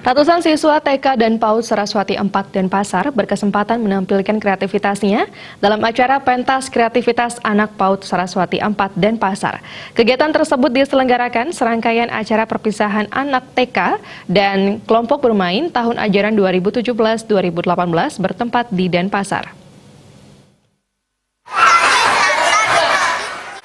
Ratusan siswa TK dan PAUD Saraswati 4 Denpasar berkesempatan menampilkan kreativitasnya dalam acara Pentas Kreativitas Anak PAUD Saraswati 4 Denpasar. Kegiatan tersebut diselenggarakan serangkaian acara perpisahan anak TK dan kelompok bermain tahun ajaran 2017-2018 bertempat di Denpasar.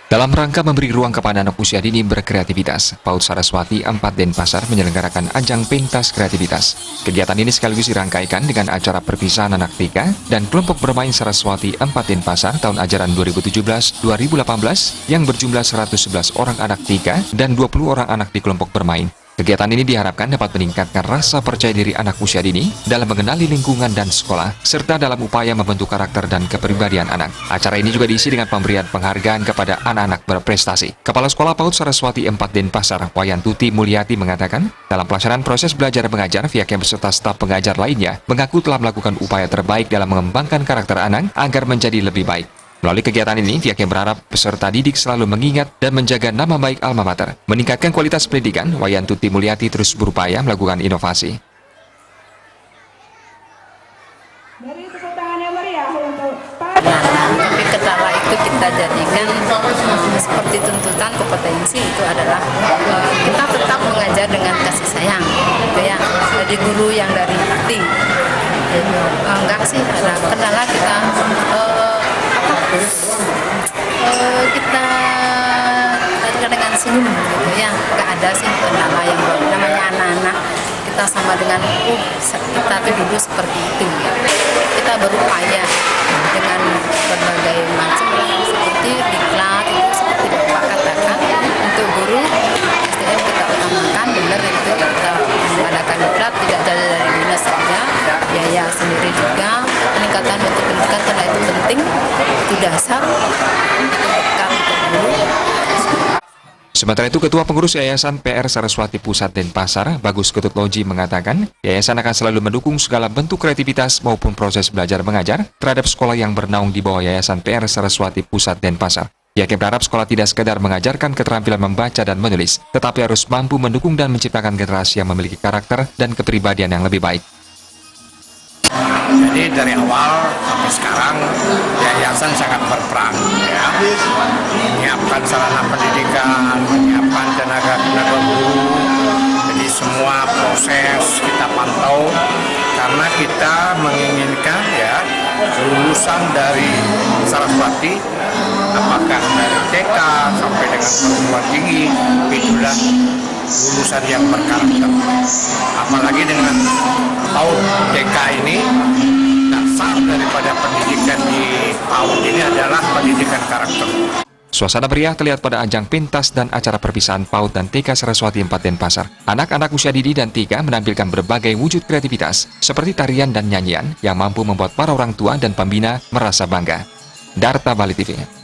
Dalam rangka memberi ruang kepada anak usia dini berkreativitas, PAUD Saraswati 4 Denpasar menyelenggarakan ajang pentas kreativitas. Kegiatan ini sekaligus dirangkaikan dengan acara perpisahan anak TK dan kelompok bermain Saraswati 4 Denpasar tahun ajaran 2017-2018 yang berjumlah 111 orang anak TK dan 20 orang anak di kelompok bermain. Kegiatan ini diharapkan dapat meningkatkan rasa percaya diri anak usia dini dalam mengenali lingkungan dan sekolah, serta dalam upaya membentuk karakter dan kepribadian anak. Acara ini juga diisi dengan pemberian penghargaan kepada anak-anak berprestasi. Kepala Sekolah PAUD Saraswati 4 Denpasar, Wayantuti Mulyati mengatakan, dalam pelaksanaan proses belajar mengajar, pihaknya beserta staf pengajar lainnya mengaku telah melakukan upaya terbaik dalam mengembangkan karakter anak agar menjadi lebih baik. Melalui kegiatan ini, pihaknya berharap peserta didik selalu mengingat dan menjaga nama baik alma mater. Meningkatkan kualitas pendidikan, Wayantuti Mulyati terus berupaya melakukan inovasi. Dari tepuk tangan yang meriah untuk tapi kendala itu kita jadikan seperti tuntutan kompetensi itu adalah kita tetap mengajar dengan kasih sayang, gitu ya. Jadi guru yang dari hati. Enggak sih, ada kendala kita kita dengan senyum gitu ya, nggak ada sih kendala yang namanya anak-anak kita sama dengan kita tuh dulu seperti itu ya. Kita berupaya dengan berbagai macam seperti diklat itu seperti Bapak katakan untuk guru SDM kita utamakan benar itu kita mengadakan diklat tidak saja dari dinas saja, biaya sendiri juga peningkatan untuk pendidikan karena itu penting, itu dasar itu bekal untuk guru. Sementara itu, Ketua Pengurus Yayasan PR Saraswati Pusat Denpasar, Bagus Ketut Loji mengatakan, yayasan akan selalu mendukung segala bentuk kreativitas maupun proses belajar mengajar terhadap sekolah yang bernaung di bawah Yayasan PR Saraswati Pusat Denpasar. Pihaknya berharap sekolah tidak sekedar mengajarkan keterampilan membaca dan menulis, tetapi harus mampu mendukung dan menciptakan generasi yang memiliki karakter dan kepribadian yang lebih baik. Jadi dari awal sampai sekarang yayasan sangat berperan ya, menyiapkan sarana pendidikan, menyiapkan tenaga guru. Jadi semua proses kita pantau karena kita menginginkan ya lulusan dari Saraswati, apakah dari TK sampai dengan perguruan tinggi, itulah lulusan yang berkarakter. Apalagi dengan PAUD TK ini, dasar daripada pendidikan di PAUD ini adalah pendidikan karakter. Suasana meriah terlihat pada ajang pentas dan acara perpisahan PAUD dan TK Saraswati 4 Denpasar. Anak-anak usia dini dan TK menampilkan berbagai wujud kreativitas, seperti tarian dan nyanyian yang mampu membuat para orang tua dan pembina merasa bangga. Darta Bali TV.